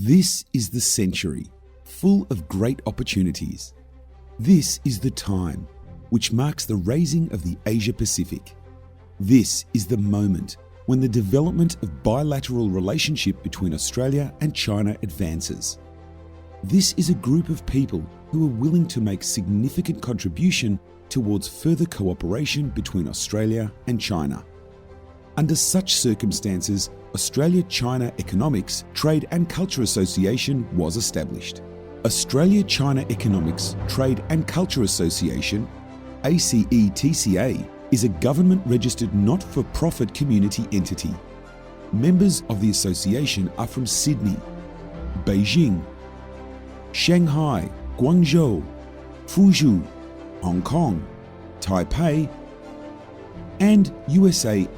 This is the century, full of great opportunities. This is the time, which marks the raising of the Asia-Pacific. This is the moment when the development of bilateral relationship between Australia and China advances. This is a group of people who are willing to make significant contribution towards further cooperation between Australia and China. Under such circumstances, Australia-China Economics, Trade and Culture Association was established. Australia-China Economics, Trade and Culture Association, Acetca, is a government-registered not-for-profit community entity. Members of the association are from Sydney, Beijing, Shanghai, Guangzhou, Fuzhou, Hong Kong, Taipei, and USA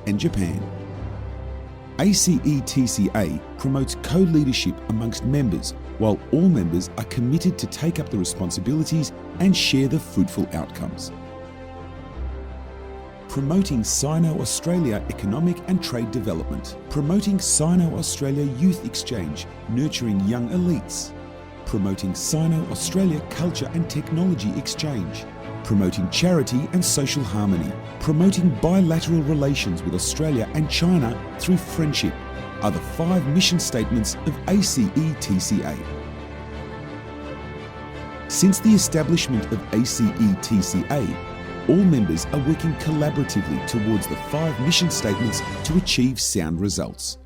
and Japan. Acetca promotes co-leadership amongst members, while all members are committed to take up the responsibilities and share the fruitful outcomes. Promoting Sino-Australia economic and trade development. Promoting Sino-Australia youth exchange, nurturing young elites. Promoting Sino-Australia culture and technology exchange. Promoting charity and social harmony. Promoting bilateral relations with Australia and China through friendship are the 5 mission statements of Acetca. Since the establishment of Acetca, all members are working collaboratively towards the 5 mission statements to achieve sound results.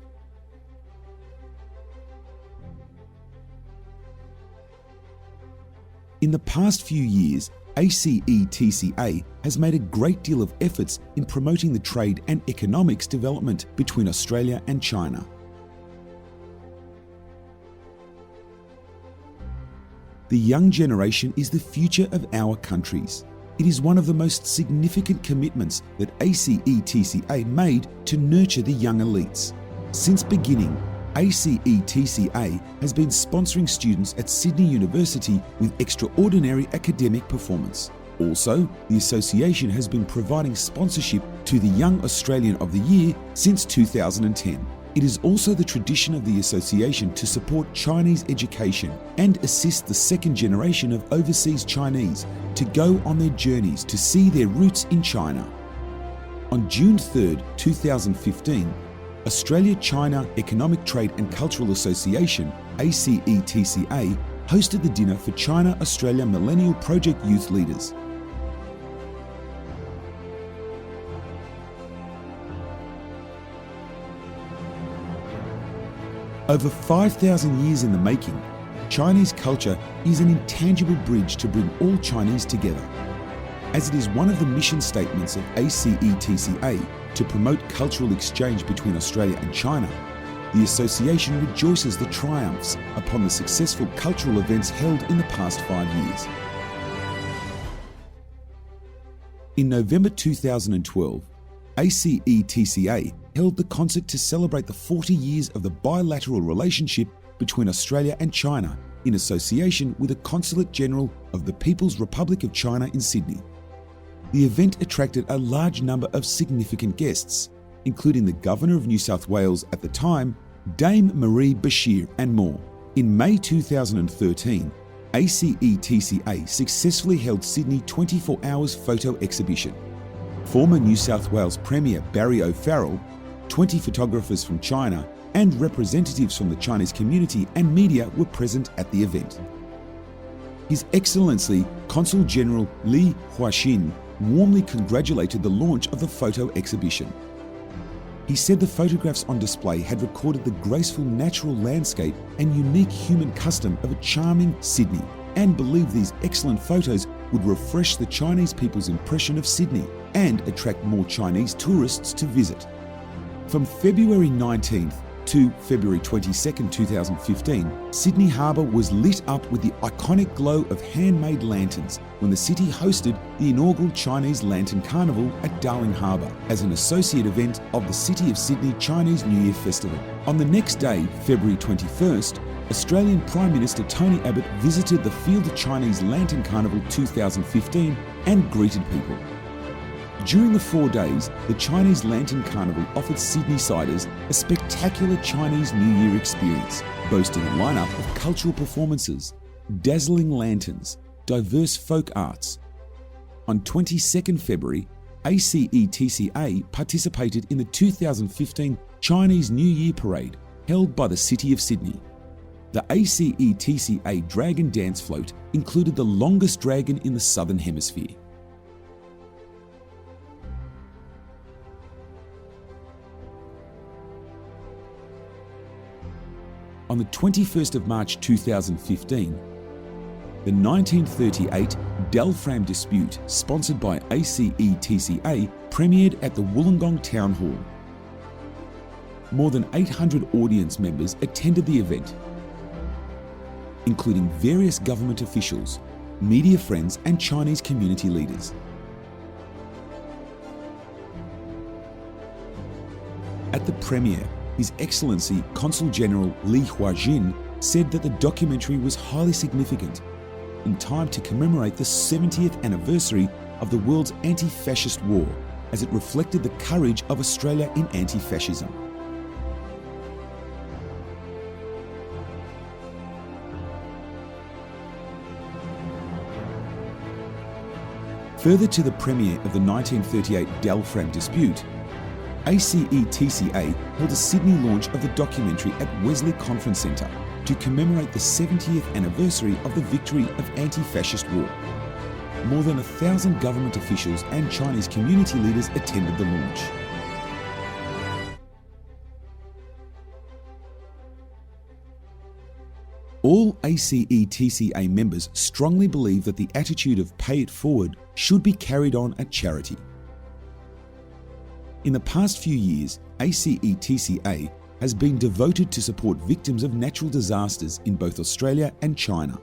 In the past few years, Acetca has made a great deal of efforts in promoting the trade and economics development between Australia and China. The young generation is the future of our countries. It is one of the most significant commitments that Acetca made to nurture the young elites. Since beginning, Acetca has been sponsoring students at Sydney University with extraordinary academic performance. Also, the association has been providing sponsorship to the Young Australian of the Year since 2010. It is also the tradition of the association to support Chinese education and assist the second generation of overseas Chinese to go on their journeys to see their roots in China. On June 3, 2015, Australia-China Economic Trade and Cultural Association, Acetca, hosted the dinner for China-Australia Millennial Project youth leaders. Over 5,000 years in the making, Chinese culture is an intangible bridge to bring all Chinese together. As it is one of the mission statements of Acetca to promote cultural exchange between Australia and China, the association rejoices the triumphs upon the successful cultural events held in the past 5 years. In November 2012, Acetca held the concert to celebrate the 40 years of the bilateral relationship between Australia and China in association with the Consulate General of the People's Republic of China in Sydney. The event attracted a large number of significant guests, including the Governor of New South Wales at the time, Dame Marie Bashir, and more. In May 2013, Acetca successfully held Sydney 24 Hours photo exhibition. Former New South Wales Premier Barry O'Farrell, 20 photographers from China, and representatives from the Chinese community and media were present at the event. His Excellency Consul General Li Huaxin warmly congratulated the launch of the photo exhibition. He said the photographs on display had recorded the graceful natural landscape and unique human custom of a charming Sydney, and believed these excellent photos would refresh the Chinese people's impression of Sydney and attract more Chinese tourists to visit. From February 19th to February 22nd, 2015, Sydney Harbour was lit up with the iconic glow of handmade lanterns when the city hosted the inaugural Chinese Lantern Carnival at Darling Harbour as an associate event of the City of Sydney Chinese New Year Festival. On the next day, February 21st, Australian Prime Minister Tony Abbott visited the Field of Chinese Lantern Carnival 2015 and greeted people. During the 4 days, the Chinese Lantern Carnival offered Sydney-siders a spectacular Chinese New Year experience, boasting a lineup of cultural performances, dazzling lanterns, diverse folk arts. On 22nd February, Acetca participated in the 2015 Chinese New Year Parade held by the City of Sydney. The Acetca Dragon Dance Float included the longest dragon in the Southern Hemisphere. On the 21st of March 2015, the 1938 Dalfram dispute, sponsored by Acetca, premiered at the Wollongong Town Hall. More than 800 audience members attended the event, including various government officials, media friends and Chinese community leaders. At the premiere, His Excellency Consul General Li Huajin said that the documentary was highly significant, in time to commemorate the 70th anniversary of the world's anti-fascist war, as it reflected the courage of Australia in anti-fascism. Further to the premiere of the 1938 Dalfram dispute, Acetca held a Sydney launch of the documentary at Wesley Conference Centre to commemorate the 70th anniversary of the victory of anti-fascist war. More than 1,000 government officials and Chinese community leaders attended the launch. All Acetca members strongly believe that the attitude of pay it forward should be carried on at charity. In the past few years, Acetca has been devoted to support victims of natural disasters in both Australia and China.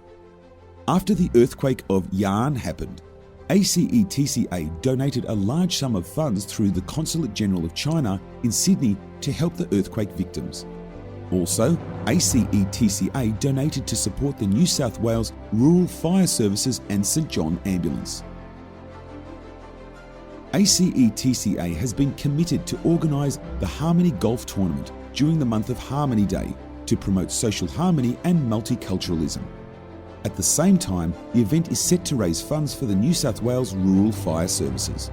After the earthquake of Ya'an happened, Acetca donated a large sum of funds through the Consulate General of China in Sydney to help the earthquake victims. Also, Acetca donated to support the New South Wales Rural Fire Services and St John Ambulance. Acetca has been committed to organise the Harmony Golf Tournament during the month of Harmony Day to promote social harmony and multiculturalism. At the same time, the event is set to raise funds for the New South Wales Rural Fire Services.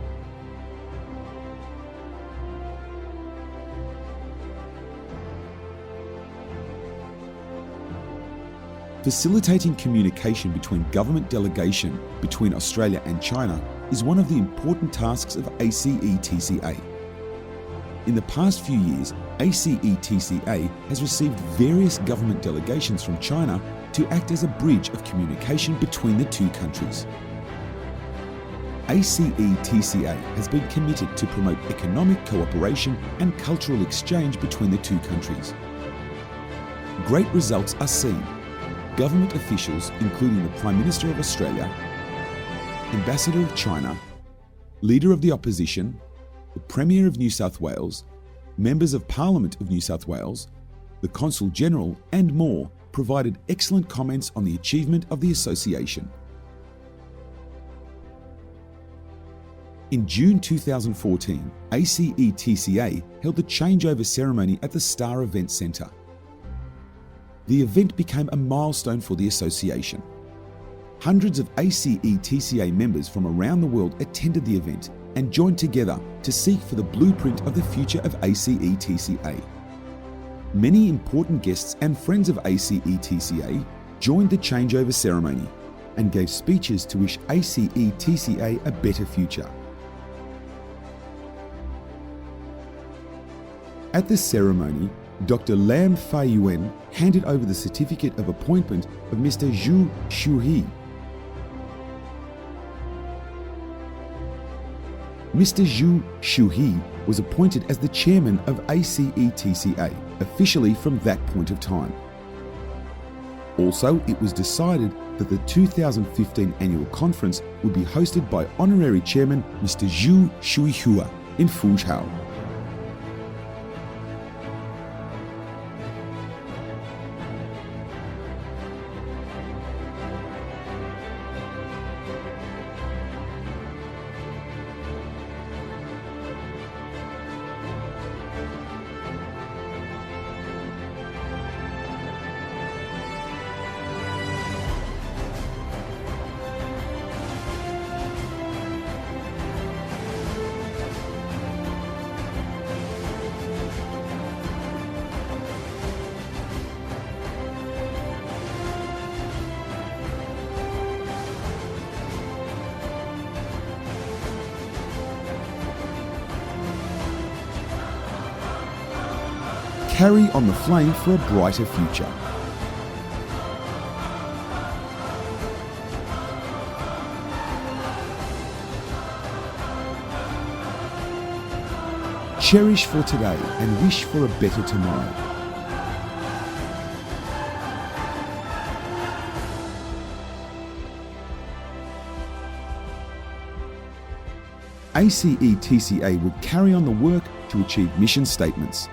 Facilitating communication between government delegation between Australia and China is one of the important tasks of Acetca. In the past few years, Acetca has received various government delegations from China to act as a bridge of communication between the two countries. Acetca has been committed to promote economic cooperation and cultural exchange between the two countries. Great results are seen. Government officials, including the Prime Minister of Australia, Ambassador of China, Leader of the Opposition, the Premier of New South Wales, Members of Parliament of New South Wales, the Consul General and more provided excellent comments on the achievement of the association. In June 2014, Acetca held a changeover ceremony at the Star Event Centre. The event became a milestone for the association. Hundreds of Acetca members from around the world attended the event and joined together to seek for the blueprint of the future of Acetca. Many important guests and friends of Acetca joined the changeover ceremony and gave speeches to wish Acetca a better future. At the ceremony, Dr. Lam Fei-Yuen handed over the certificate of appointment of Mr. Zhu Shuhe. Mr. Zhu Shuhe was appointed as the chairman of Acetca, officially from that point of time. Also, it was decided that the 2015 annual conference would be hosted by Honorary Chairman Mr. Zhu Shuihua in Fuzhou. carry on the flame for a brighter future. Cherish for today and wish for a better tomorrow. Acetca will carry on the work to achieve mission statements.